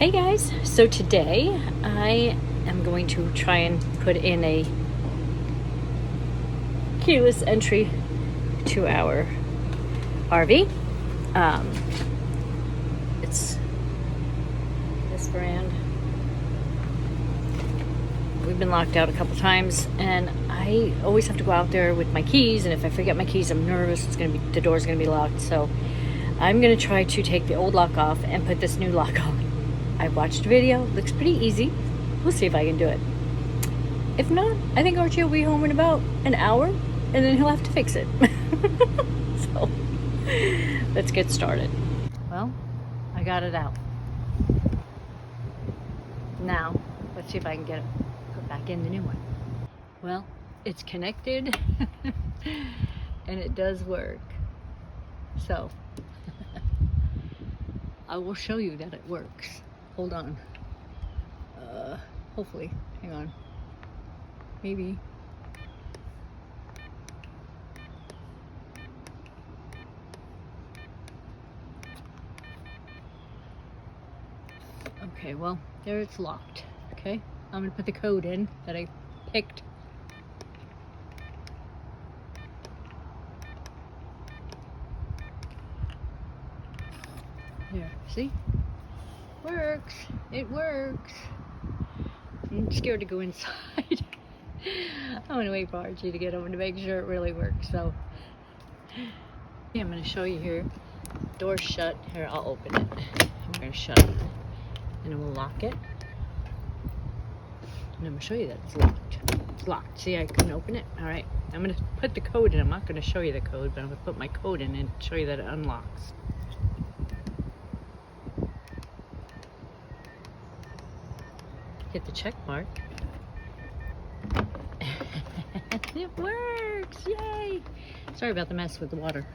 Hey guys, so today I am going to try and put in a keyless entry to our RV. It's this brand. We've been locked out a couple times and I always have to go out there with my keys, and if I forget my keys I'm nervous the door's gonna be locked. So I'm gonna try to take the old lock off and put this new lock on. I watched a video, looks pretty easy. We'll see if I can do it. If not, I think Archie will be home in about an hour and then he'll have to fix it. So let's get started. Well, I got it out. Now, let's see if I can get it put back in the new one. Well, it's connected and it does work. So I will show you that it works. Hold on. Hopefully. Hang on. Maybe. Okay, well, there it's locked. Okay? I'm gonna put the code in that I picked. There, see? Works. It works. I'm scared to go inside. I'm gonna wait for Archie to get home to make sure it really works. So yeah, I'm gonna show you here. Door's shut. Here, I'll open it. I'm gonna shut it. And then we'll lock it. And I'm gonna show you that it's locked. It's locked. See, I couldn't open it. Alright. I'm gonna put the code in. I'm not gonna show you the code, but I'm gonna put my code in and show you that it unlocks. Hit the check mark. It works! Yay! Sorry about the mess with the water.